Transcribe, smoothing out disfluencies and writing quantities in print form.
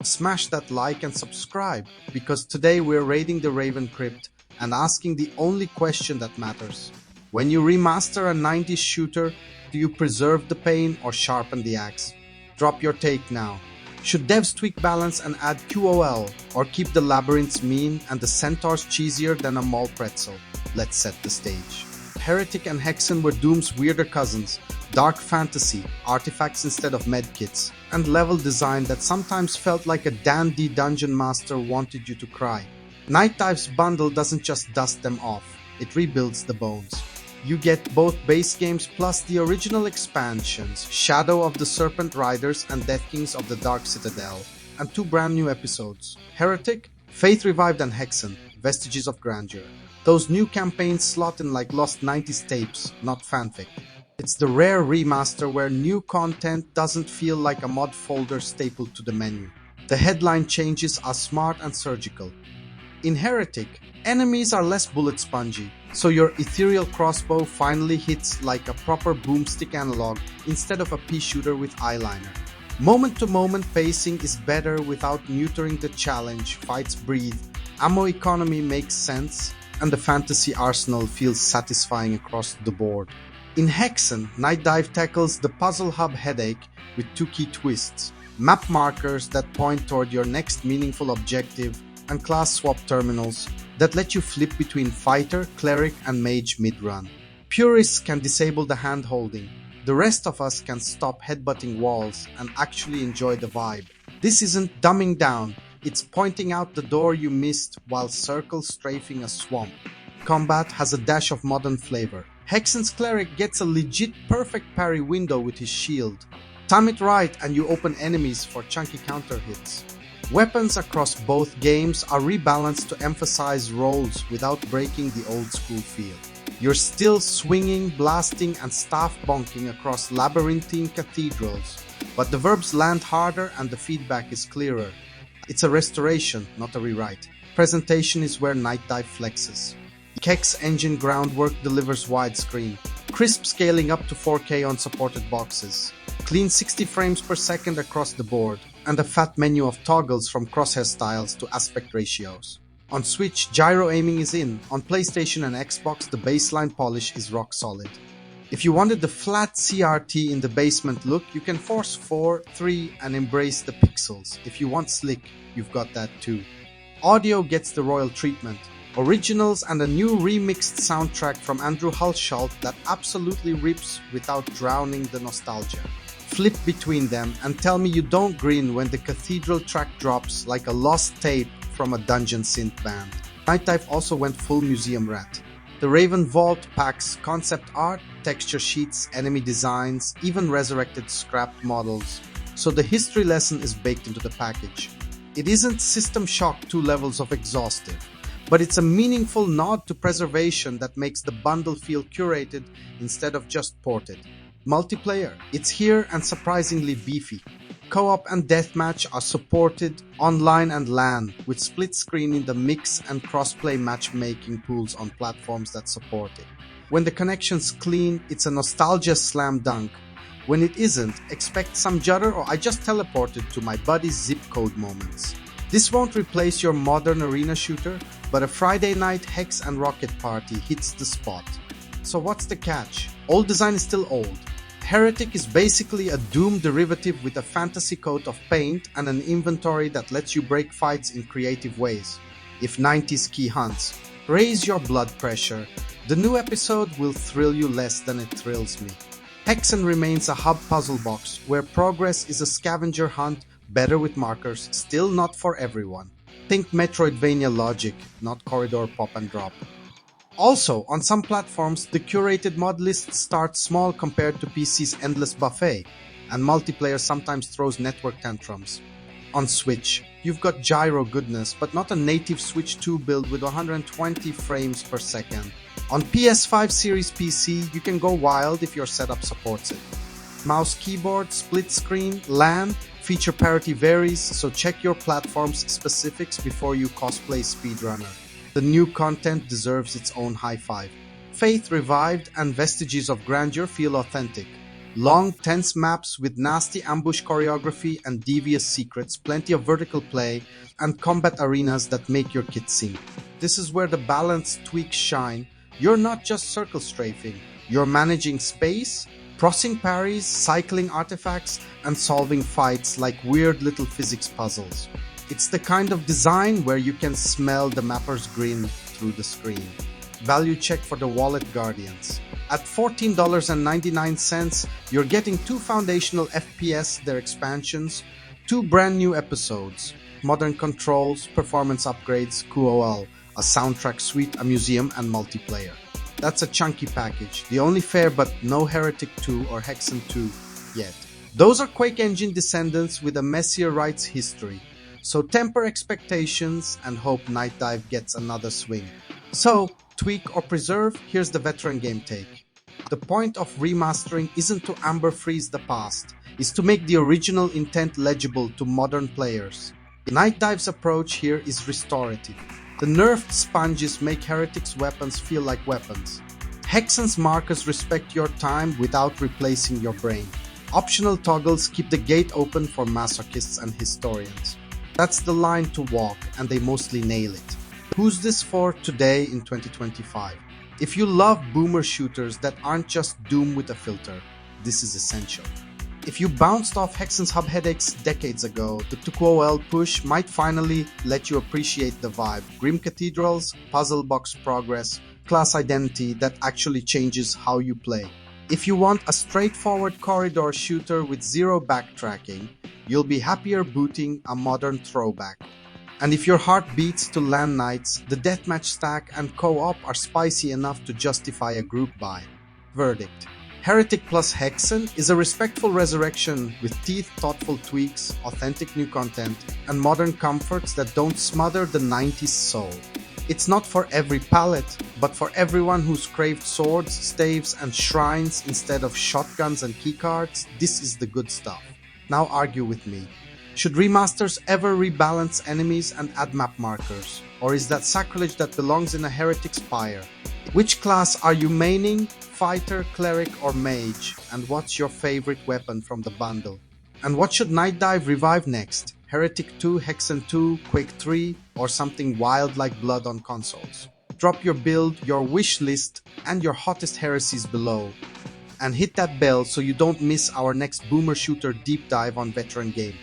Smash that like and subscribe, because today we're raiding the Raven Crypt and asking the only question that matters. When you remaster a 90s shooter, do you preserve the pain or sharpen the axe? Drop your take now. Should devs tweak balance and add QOL, or keep the labyrinths mean and the centaurs cheesier than a mall pretzel? Let's set the stage. Heretic and Hexen were Doom's weirder cousins. Dark fantasy, artifacts instead of medkits, and level design that sometimes felt like a dandy dungeon master wanted you to cry. Nightdive's bundle doesn't just dust them off, it rebuilds the bones. You get both base games plus the original expansions, Shadow of the Serpent Riders and Death Kings of the Dark Citadel, and 2 brand new episodes. Heretic, Faith Revived, and Hexen, Vestiges of Grandeur. Those new campaigns slot in like lost 90s tapes, not fanfic. It's the rare remaster where new content doesn't feel like a mod folder stapled to the menu. The headline changes are smart and surgical. In Heretic, enemies are less bullet spongy, so your ethereal crossbow finally hits like a proper boomstick analog instead of a pea shooter with eyeliner. Moment-to-moment pacing is better without neutering the challenge, fights breathe, ammo economy makes sense, and the fantasy arsenal feels satisfying across the board. In Hexen, Nightdive tackles the puzzle hub headache with 2 key twists, map markers that point toward your next meaningful objective, and class swap terminals that let you flip between fighter, cleric, and mage mid-run. Purists can disable the hand-holding. The rest of us can stop headbutting walls and actually enjoy the vibe. This isn't dumbing down, it's pointing out the door you missed while circle strafing a swamp. Combat has a dash of modern flavor. Hexen's cleric gets a legit perfect parry window with his shield. Time it right and you open enemies for chunky counter hits. Weapons across both games are rebalanced to emphasize rolls without breaking the old school feel. You're still swinging, blasting, and staff bonking across labyrinthine cathedrals, but the verbs land harder and the feedback is clearer. It's a restoration, not a rewrite. Presentation is where Nightdive flexes. Kex engine groundwork delivers widescreen, crisp scaling up to 4K on supported boxes, clean 60 frames per second across the board, and a fat menu of toggles from crosshair styles to aspect ratios. On Switch, gyro aiming is in. On PlayStation and Xbox, the baseline polish is rock solid. If you wanted the flat CRT in the basement look, you can force 4, 3, and embrace the pixels. If you want slick, you've got that too. Audio gets the royal treatment. Originals and a new remixed soundtrack from Andrew Hulshalt that absolutely rips without drowning the nostalgia. Flip between them and tell me you don't grin when the cathedral track drops like a lost tape from a dungeon synth band. Nightdive also went full museum rat. The Raven Vault packs concept art, texture sheets, enemy designs, even resurrected scrapped models, so the history lesson is baked into the package. It isn't System Shock 2 levels of exhaustive, but it's a meaningful nod to preservation that makes the bundle feel curated instead of just ported. Multiplayer, it's here and surprisingly beefy. Co-op and deathmatch are supported online and LAN, with split screen in the mix and crossplay matchmaking pools on platforms that support it. When the connection's clean, it's a nostalgia slam dunk. When it isn't, expect some judder or I just teleported to my buddy's zip code moments. This won't replace your modern arena shooter, but a Friday night Hex and Rocket party hits the spot. So what's the catch? Old design is still old. Heretic is basically a Doom derivative with a fantasy coat of paint and an inventory that lets you break fights in creative ways. If 90s key hunts, raise your blood pressure. The new episode will thrill you less than it thrills me. Hexen remains a hub puzzle box where progress is a scavenger hunt, better with markers, still not for everyone. Think Metroidvania logic, not corridor pop and drop. Also, on some platforms, the curated mod list starts small compared to PC's endless buffet, and multiplayer sometimes throws network tantrums. On Switch, you've got gyro goodness, but not a native Switch 2 build with 120 frames per second. On PS5 Series PC, you can go wild if your setup supports it. Mouse keyboard, split screen, LAN, feature parity varies, so check your platform's specifics before you cosplay speedrunner. The new content deserves its own high five. Faith Revived and Vestiges of Grandeur feel authentic. Long, tense maps with nasty ambush choreography and devious secrets, plenty of vertical play, and combat arenas that make your kit sing. This is where the balanced tweaks shine. You're not just circle strafing, you're managing space, crossing parries, cycling artifacts, and solving fights like weird little physics puzzles. It's the kind of design where you can smell the mapper's grin through the screen. Value check for the Wallet Guardians. At $14.99, you're getting 2 foundational FPS, their expansions, 2 brand new episodes, modern controls, performance upgrades, QOL, a soundtrack suite, a museum, and multiplayer. That's a chunky package, the only fair but no Heretic 2 or Hexen 2 yet. Those are Quake Engine descendants with a messier rights history, so temper expectations and hope Nightdive gets another swing. So, tweak or preserve, here's the veteran game take. The point of remastering isn't to amber freeze the past, it's to make the original intent legible to modern players. Nightdive's approach here is restorative. The nerfed sponges make Heretic's weapons feel like weapons. Hexen's markers respect your time without replacing your brain. Optional toggles keep the gate open for masochists and historians. That's the line to walk, and they mostly nail it. Who's this for today in 2025? If you love boomer shooters that aren't just Doom with a filter, this is essential. If you bounced off Hexen's hub headaches decades ago, the 2QOL push might finally let you appreciate the vibe. Grim cathedrals, puzzle box progress, class identity that actually changes how you play. If you want a straightforward corridor shooter with zero backtracking, you'll be happier booting a modern throwback. And if your heart beats to Land Knights, the deathmatch stack and co-op are spicy enough to justify a group buy. Verdict: Heretic plus Hexen is a respectful resurrection with teeth, thoughtful tweaks, authentic new content, and modern comforts that don't smother the 90s soul. It's not for every palate, but for everyone who's craved swords, staves, and shrines instead of shotguns and keycards, this is the good stuff. Now argue with me. Should remasters ever rebalance enemies and add map markers? Or is that sacrilege that belongs in a Heretic's pyre? Which class are you maining? Fighter, cleric, or mage? And what's your favorite weapon from the bundle? And what should Nightdive revive next? Heretic 2, Hexen 2, Quake 3, or something wild like Blood on consoles? Drop your build, your wish list, and your hottest heresies below. And hit that bell so you don't miss our next boomer shooter deep dive on Veteran Game.